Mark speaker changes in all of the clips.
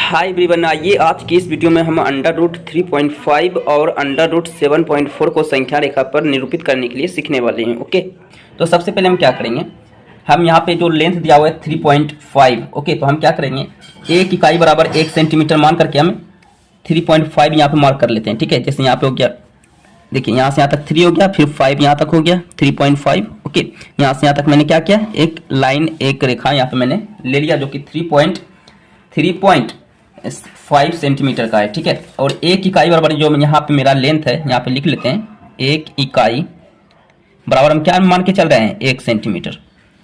Speaker 1: Hi everyone, आइए आज की इस वीडियो में हम अंडर रूट 3.5 और अंडर रूट 7.4 को संख्या रेखा पर निरूपित करने के लिए सीखने वाले हैं। ओके, तो सबसे पहले हम क्या करेंगे, हम यहाँ पे जो लेंथ दिया हुआ है 3.5। ओके, तो हम क्या करेंगे, एक इकाई बराबर 1 सेंटीमीटर मान करके हम 3.5 यहाँ पे मार्क कर लेते हैं। ठीक है, जैसे यहाँ पे हो गया, देखिए यहाँ से यहाँ तक 3 हो गया, फिर 5 यहाँ तक हो गया 3.5। ओके, यहाँ से यहाँ तक मैंने क्या किया, एक लाइन एक रेखा यहाँ पे मैंने ले लिया जो कि 3.5 सेंटीमीटर का है। ठीक है, और एक इकाई बराबर जो यहाँ पे मेरा लेंथ है, यहाँ पे लिख लेते हैं, एक इकाई बराबर हम क्या मान के चल रहे हैं, 1 सेंटीमीटर।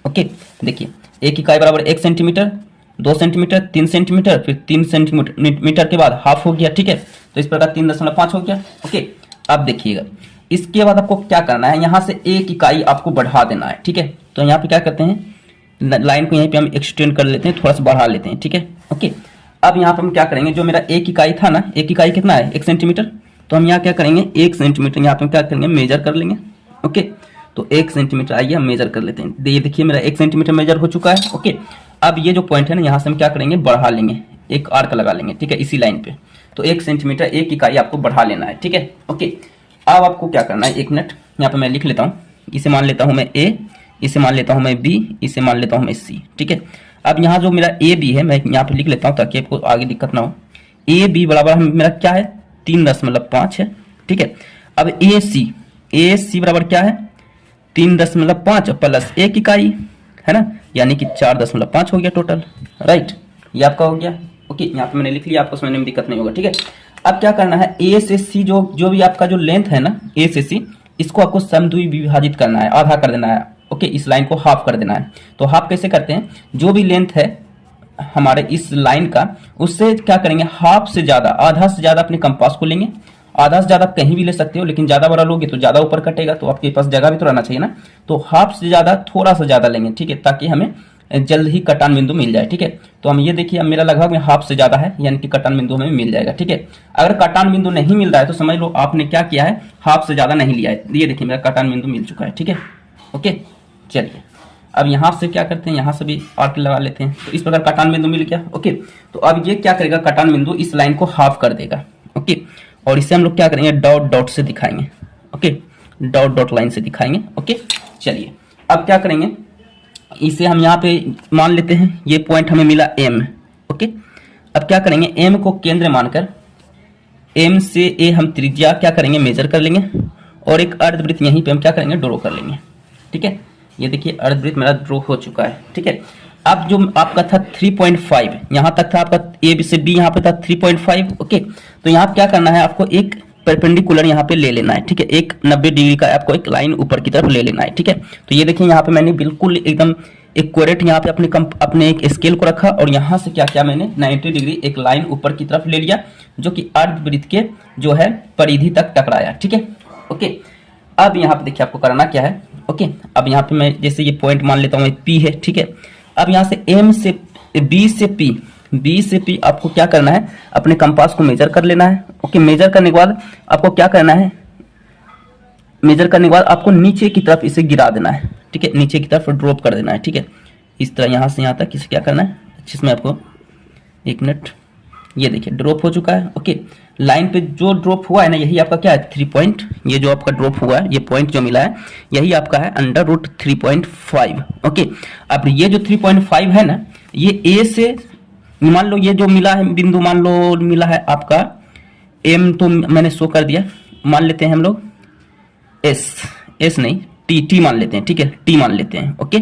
Speaker 1: ओके, देखिए एक इकाई बराबर 1 सेंटीमीटर, 2 सेंटीमीटर, 3 सेंटीमीटर, फिर 3 सेंटीमीटर के बाद हाफ हो गया। ठीक है, तो इस प्रकार 3.5 हो गया। ओके, अब देखिएगा, इसके बाद आपको क्या करना है, यहाँ से एक इकाई आपको बढ़ा देना है। ठीक है, तो यहाँ पे क्या करते हैं, लाइन को यहीं पे हम एक्सटेंड कर लेते हैं, थोड़ा सा बढ़ा लेते हैं। ठीक है, ओके, अब यहाँ पर हम क्या करेंगे, जो मेरा एक इकाई था ना, एक इकाई कितना है, 1 सेंटीमीटर, तो हम यहाँ क्या करेंगे, 1 सेंटीमीटर यहाँ पे हम क्या करेंगे, मेजर कर लेंगे। ओके, तो 1 सेंटीमीटर आइए हम मेजर कर लेते हैं। ये देखिए मेरा 1 सेंटीमीटर मेजर हो चुका है। ओके, अब ये जो पॉइंट है ना, यहाँ से हम क्या करेंगे, बढ़ा लेंगे, एक आर्क लगा लेंगे। ठीक है, इसी लाइन पे, तो 1 सेंटीमीटर एक इकाई आपको बढ़ा लेना है। ठीक है, ओके, अब आपको क्या करना है, 1 मिनट यहाँ पे मैं लिख लेता हूँ, इसे मान लेता हूँ मैं A, इसे मान लेता हूँ मैं B, इसे मान लेता हूँ मैं C। ठीक है, अब यहाँ जो मेरा ए बी है, मैं यहाँ पे लिख लेता हूँ ताकि आपको आगे दिक्कत ना हो। ए बी बराबर मेरा क्या है, 3.5 है। ठीक है, अब ए सी बराबर क्या है, 3.5 प्लस 1 इकाई है ना, यानी कि 4.5 हो गया टोटल। राइट, ये आपका हो गया। ओके, यहाँ पे मैंने लिख लिया, आपको समझने में दिक्कत नहीं होगा। ठीक है, अब क्या करना है, ए से सी जो भी आपका जो लेंथ है ना, ए से सी, इसको आपको समद्वि विभाजित करना है, आधा कर देना है। ओके, इस लाइन को हाफ कर देना है। तो हाफ कैसे करते हैं, जो भी लेंथ है हमारे इस लाइन का, उससे क्या करेंगे, हाफ से ज्यादा, आधा से ज्यादा अपने कंपास को लेंगे। आधा से ज्यादा कहीं भी ले सकते हो, लेकिन ज्यादा बड़ा लोगे तो ज्यादा ऊपर कटेगा, तो आपके पास जगह भी तो रहना चाहिए ना, तो हाफ से ज्यादा थोड़ा सा ज्यादा लेंगे। ठीक है, ताकि हमें जल्द ही कटान बिंदु मिल जाए। ठीक है, तो हम ये देखिए, अब मेरा लगभग में हाफ से ज्यादा है, यानी कि कटान बिंदु हमें मिल जाएगा। ठीक है, अगर कटान बिंदु नहीं मिल रहा है तो समझ लो आपने क्या किया है, हाफ से ज्यादा नहीं लिया है। ये देखिए मेरा कटान बिंदु मिल चुका है। ठीक है, ओके, चलिए अब यहाँ से क्या करते हैं, यहाँ से भी आर्क लगा लेते हैं, तो इस प्रकार कटान बिंदु मिल गया। ओके, तो अब ये क्या करेगा, कटान बिंदु इस लाइन को हाफ कर देगा। ओके, और इसे हम लोग क्या करेंगे, डॉट डॉट से दिखाएंगे। ओके, डॉट डॉट लाइन से दिखाएंगे। ओके, चलिए अब क्या करेंगे, इसे हम यहाँ पे मान लेते हैं, ये पॉइंट हमें मिला M। ओके, अब क्या करेंगे, M को केंद्र मानकर M से A हम त्रिज्या क्या करेंगे, मेजर कर लेंगे, और एक अर्धवृत्त यहीं पे हम क्या करेंगे, ड्रॉ कर लेंगे। ठीक है, ये देखिए अर्धवृत्त मेरा ड्रॉ हो चुका है। ठीक है, अब जो आपका था 3.5, यहाँ तक था आपका A से B, यहाँ पे था 3.5। ओके, तो यहाँ क्या करना है, आपको एक परपेंडिकुलर यहाँ पे ले लेना है। ठीक है, एक 90 डिग्री का आपको एक लाइन ऊपर की तरफ ले लेना है। ठीक है, तो ये देखिए यहाँ पे मैंने बिल्कुल एकदम एक्यूरेट यहाँ पे अपने एक स्केल को रखा, और यहाँ से क्या किया, मैंने 90 डिग्री एक लाइन ऊपर की तरफ ले लिया, जो कि अर्धवृत्त के जो है परिधि तक टकराया। ठीक है, ओके, अब यहाँ पे देखिए आपको करना क्या है। ओके, अब यहाँ पे मैं जैसे ये पॉइंट मान लेता हूँ P है। ठीक है, अब यहाँ से M से B से P आपको क्या करना है, अपने कंपास को मेजर कर लेना है। ओके, मेजर करने के बाद आपको क्या करना है, मेजर करने के बाद आपको नीचे की तरफ इसे गिरा देना है। ठीक है, नीचे की तरफ ड्रॉप कर देना है। ठीक है, इस तरह यहाँ से यहाँ तक इसे क्या करना है, अच्छे से मैं आपको 1 मिनट, ये देखिए ड्रॉप हो चुका है। ओके, लाइन पे जो ड्रॉप हुआ है ना, यही आपका क्या है, 3 पॉइंट, ये जो आपका ड्रॉप हुआ है, ये पॉइंट जो मिला है, यही आपका है अंडर रूट 3.5। ओके, अब ये जो 3.5 है ना, ये ए से मान लो, ये जो मिला है बिंदु, मान लो मिला है आपका M, तो मैंने शो कर दिया, मान लेते हैं हम लोग S नहीं, T मान लेते हैं। ठीक है, T मान लेते हैं। ओके,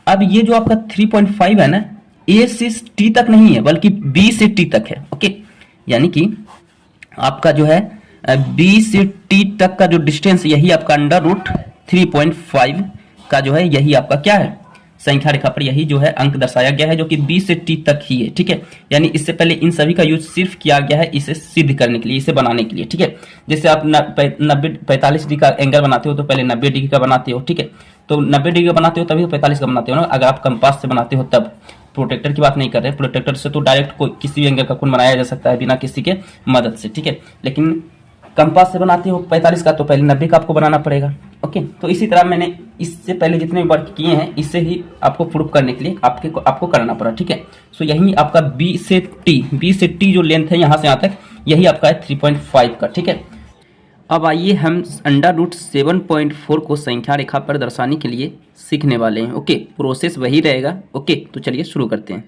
Speaker 1: अब ये जो आपका 3.5 है ना, A से T तक नहीं है, बल्कि B से T तक है। ओके, यानी कि आपका जो है B से T तक का जो डिस्टेंस, यही आपका अंडर रूट 3.5 का जो है, यही आपका क्या है, संख्या रेखा पर यही जो है अंक दर्शाया गया है, जो कि B से T तक ही है। ठीक है, यानी इससे पहले इन सभी का यूज सिर्फ किया गया है इसे सिद्ध करने के लिए, इसे बनाने के लिए। ठीक है, जैसे आप 45 डिग्री का एंगल बनाते हो तो पहले 90 डिग्री का बनाते हो। ठीक है, तो 90 डिग्री का बनाते हो तभी 45 का बनाते हो ना, अगर आप कंपास से बनाते हो तब। प्रोटेक्टर की बात नहीं कर रहे, प्रोटेक्टर से तो डायरेक्ट कोई किसी भी एंगल का कोण बनाया जा सकता है बिना किसी के मदद से। ठीक है, लेकिन कंपास से बनाते हो 45 का तो पहले 90 का आपको बनाना पड़ेगा। ओके, तो इसी तरह मैंने इससे पहले जितने भी वर्क किए हैं इससे ही आपको प्रूफ करने के लिए आपको करना पड़ा। ठीक है, सो यही आपका बी से टी जो लेंथ है यहाँ से यहाँ तक, यही आपका है 3.5 का। ठीक है, अब आइए हम √7.4 को संख्या रेखा पर दर्शाने के लिए सीखने वाले हैं। ओके, प्रोसेस वही रहेगा। ओके, तो चलिए शुरू करते हैं।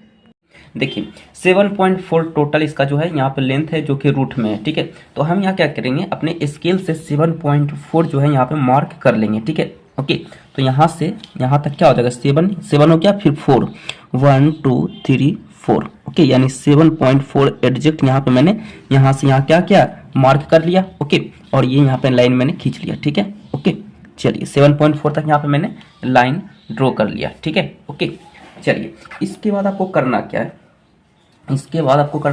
Speaker 1: देखिए 7.4 टोटल इसका जो है यहाँ पर लेंथ है जो कि रूट में है। ठीक है, तो हम यहाँ क्या करेंगे, अपने स्केल से 7.4 जो है यहाँ पे मार्क कर लेंगे। ठीक है, ओके, तो यहाँ से यहाँ तक क्या हो जाएगा, 7 हो गया, फिर 4, 1 2 3 4। ओके, यानी 7.4 एग्जैक्ट यहाँ पे मैंने यहाँ से यहाँ क्या मार्क कर लिया। ओके, और ये यहाँ पे लाइन मैंने खींच लिया। ठीक है, ओके, चलिए 7.4 तक यहाँ पे मैंने लाइन ड्रॉ कर लिया। ठीक है, ओके, चलिए इसके बाद आपको करना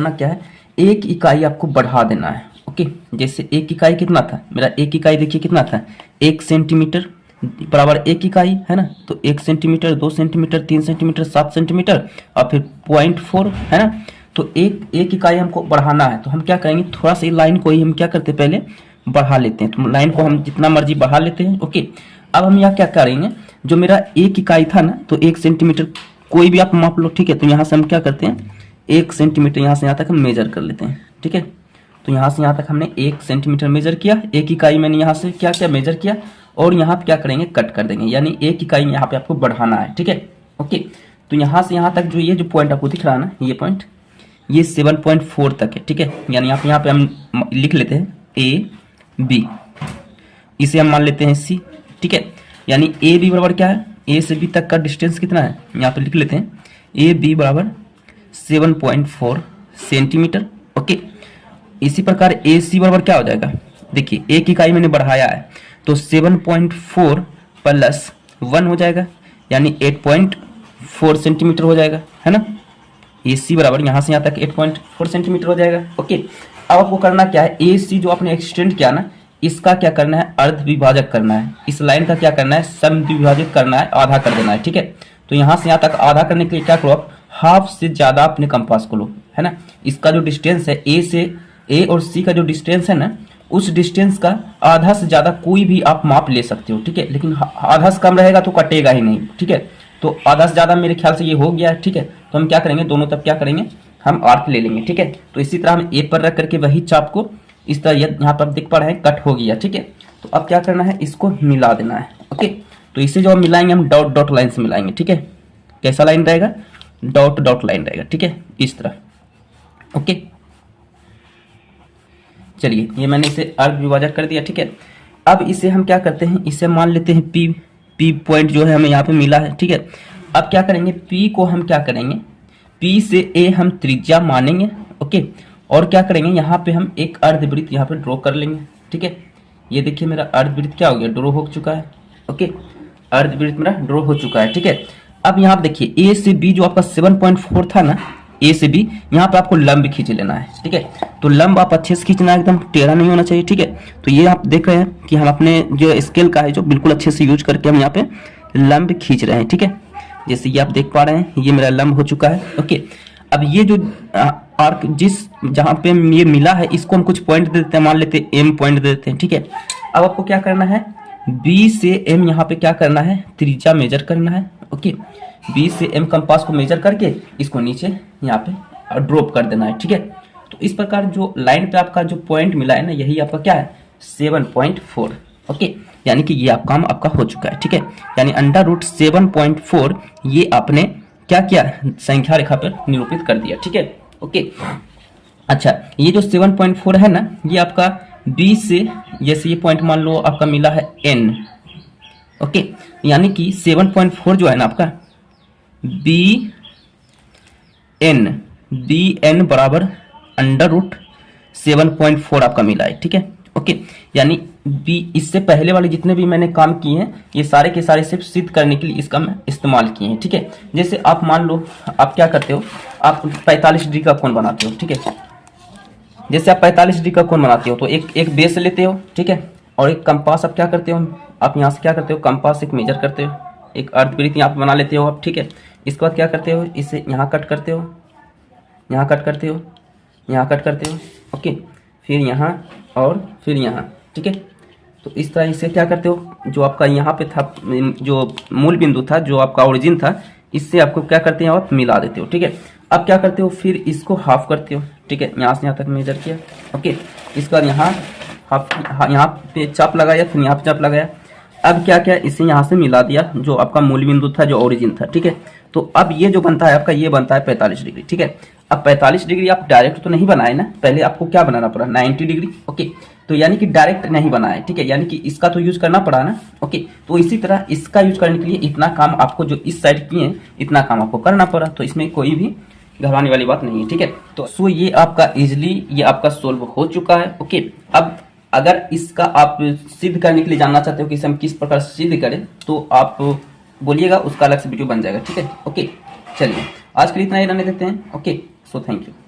Speaker 1: क्या है, एक इकाई आपको बढ़ा देना है। ओके, जैसे एक इकाई कितना था मेरा, एक इकाई देखिए कितना था, 1 सेंटीमीटर बराबर एक इकाई है ना, तो 1 सेंटीमीटर, 2 सेंटीमीटर, 3 सेंटीमीटर, 7 सेंटीमीटर और फिर 0.4 है ना। तो एक इकाई हमको बढ़ाना है, तो हम क्या करेंगे, थोड़ा सा लाइन को ही हम क्या करते हैं, पहले बढ़ा लेते हैं। तो लाइन को हम जितना मर्जी बढ़ा लेते हैं। ओके, अब हम यहाँ क्या करेंगे, जो मेरा एक इकाई था ना, तो 1 सेंटीमीटर कोई भी आप माप लो। ठीक है, तो यहाँ से हम क्या करते हैं, 1 सेंटीमीटर यहाँ से यहाँ तक हम मेजर कर लेते हैं। ठीक है, तो यहाँ से यहाँ तक हमने 1 सेंटीमीटर मेजर किया, एक इकाई मैंने यहाँ से क्या मेजर किया, और यहाँ पे क्या करेंगे, कट कर देंगे, यानी एक इकाई यहाँ पे आपको बढ़ाना है। ठीक है, ओके, तो यहाँ से यहाँ तक जो ये जो पॉइंट आपको दिख रहा है ना, ये पॉइंट ये 7.4 तक है। ठीक है, यानी यहाँ पे हम लिख लेते हैं AB, इसे हम मान लेते हैं C। ठीक है, यानी AB बराबर क्या है, A से B तक का डिस्टेंस कितना है, यहाँ पे लिख लेते हैं AB बराबर 7.4 सेंटीमीटर। ओके, इसी प्रकार AC बराबर क्या हो जाएगा, देखिए एक इकाई मैंने बढ़ाया है, तो 7.4 प्लस 1 हो जाएगा, यानी 8.4 सेंटीमीटर हो जाएगा, है ना। AC बराबर यहाँ से यहाँ तक 8.4 सेंटीमीटर हो जाएगा। ओके, अब आपको करना क्या है, AC जो आपने एक्सटेंड किया ना, इसका क्या करना है, अर्ध विभाजक करना है। इस लाइन का क्या करना है, सम विभाजित करना है, आधा कर देना है। ठीक है, तो यहाँ से यहाँ तक आधा करने के लिए क्या करो, आप हाफ से ज्यादा अपने कंपास को लो, है ना। इसका जो डिस्टेंस है A और C का जो डिस्टेंस है ना, उस डिस्टेंस का आधा से ज्यादा कोई भी आप माप ले सकते हो। ठीक है, लेकिन आधा से कम रहेगा तो कटेगा ही नहीं। ठीक है, तो आधा से ज्यादा मेरे ख्याल से ये हो गया है। ठीक है, तो हम क्या करेंगे, दोनों तरफ क्या करेंगे, हम आर्क ले लेंगे। ठीक है, तो इसी तरह हम A पर रख करके वही चाप को इस तरह यहाँ पर देख पा रहे हैं, कट हो गया। ठीक है, तो अब क्या करना है, इसको मिला देना है। ओके, तो इसे जो हम मिलाएंगे, हम डॉट डॉट लाइन से मिलाएंगे। ठीक है, कैसा लाइन रहेगा, डॉट डॉट लाइन रहेगा। ठीक है, इस तरह। ओके, चलिए ये मैंने इसे अर्ध विभाजक कर दिया। ठीक है, अब इसे हम क्या करते हैं, इसे मान लेते हैं P पॉइंट जो है हमें यहाँ पे मिला है। ठीक है, अब क्या करेंगे, P को हम क्या करेंगे, P से A हम त्रिज्या मानेंगे। ओके, और क्या करेंगे, यहाँ पे हम एक अर्धवृत्त यहाँ पे ड्रॉ कर लेंगे। ठीक है, ये देखिए मेरा अर्धवृत्त क्या हो गया, ड्रॉ हो चुका है। ओके, अर्धवृत्त मेरा ड्रॉ हो चुका है। ठीक है, अब यहाँ पे देखिए A से B जो आपका 7.4 था ना, A से B यहाँ पे आपको लंब खींच लेना है। ठीक है, तो लंब आप अच्छे से खींचना है, एकदम टेढ़ा नहीं होना चाहिए। ठीक है, तो ये आप देख रहे हैं कि हम अपने जो स्केल का है जो बिल्कुल अच्छे से यूज करके हम यहाँ पे लंब खींच रहे हैं। ठीक है, जैसे ये आप देख पा रहे हैं, ये मेरा लंब हो चुका है। ओके, अब ये जो आर्क जहाँ पे ये मिला है, इसको हम कुछ पॉइंट दे देते हैं, मान लेते हैं M पॉइंट दे देते हैं। ठीक है, अब आपको क्या करना है, B से M यहाँ पे क्या करना है, त्रिज्या मेजर करना है। ओके, B से M कंपास को मेजर करके इसको नीचे यहाँ पे ड्रॉप कर देना है। ठीक है, तो इस प्रकार जो लाइन पे आपका जो पॉइंट मिला है ना, यही आपका क्या है, 7.4। ओके, यानी कि ये आप काम आपका हो चुका है। ठीक है, यानी √7.4 ये आपने क्या किया, संख्या रेखा पर निरूपित कर दिया। ठीक है, ओके, अच्छा ये जो 7.4 है ना, ये आपका B से, जैसे ये पॉइंट मान लो आपका मिला है N। ओके, यानी कि 7.4 जो है ना आपका BN बराबर √7.4 आपका मिला है। ठीक है, ओके, यानी B, इससे पहले वाले जितने भी मैंने काम किए हैं, ये सारे के सारे सिर्फ सिद्ध करने के लिए इसका मैं इस्तेमाल किए हैं। ठीक है, जैसे आप मान लो आप क्या करते हो, आप 45 डिग्री का कोण बनाते हो। ठीक है, जैसे आप 45 डिग्री का कोण बनाते हो, तो एक बेस लेते हो। ठीक है, और एक कंपास आप क्या करते हो, आप यहाँ से क्या करते हो, कंपास एक मेजर करते हो, एक अर्धवृत्त यहाँ पे बना लेते हो आप। ठीक है, इसके बाद क्या करते हो, इसे यहाँ कट करते हो, यहाँ कट करते हो, यहाँ कट करते हो। ओके, फिर यहाँ और फिर यहाँ, ठीक है। तो इस तरह इसे क्या करते हो, जो आपका यहाँ पे था, जो मूल बिंदु था, जो आपका ओरिजिन था, इससे आपको क्या करते हैं आप मिला देते हो, ठीक है। अब क्या करते हो, फिर इसको हाफ करते हो, ठीक है। यहाँ से यहाँ तक मेजर किया, ओके। इसके बाद यहाँ हाफ, यहाँ पे चाप लगाया, फिर यहाँ पे चाप लगाया। अब क्या क्या, इसे यहाँ से मिला दिया, जो आपका मूल बिंदु था, जो ओरिजिन था, ठीक है। तो अब ये जो बनता है आपका, ये बनता है 45 डिग्री, ठीक है। अब 45 डिग्री आप डायरेक्ट तो नहीं बनाए ना, पहले आपको क्या बनाना पड़ा, 90 डिग्री, ओके। तो यानी कि डायरेक्ट नहीं बनाए, ठीक है, यानी कि इसका तो यूज करना पड़ा ना, ओके। तो इसी तरह इसका यूज करने के लिए इतना काम आपको, जो इस साइड किए, इतना काम आपको करना पड़ा। तो इसमें कोई भी घबराने वाली बात नहीं है, ठीक है। तो सो ये आपका इजिली ये आपका सोल्व हो चुका है, ओके। अब अगर इसका आप सिद्ध करने के लिए जानना चाहते हो कि इसे हम किस प्रकार सिद्ध करें, तो आप बोलिएगा, उसका अलग से वीडियो बन जाएगा, ठीक है, ओके। चलिए आज के लिए इतना ही रहने देते हैं, ओके। So thank you.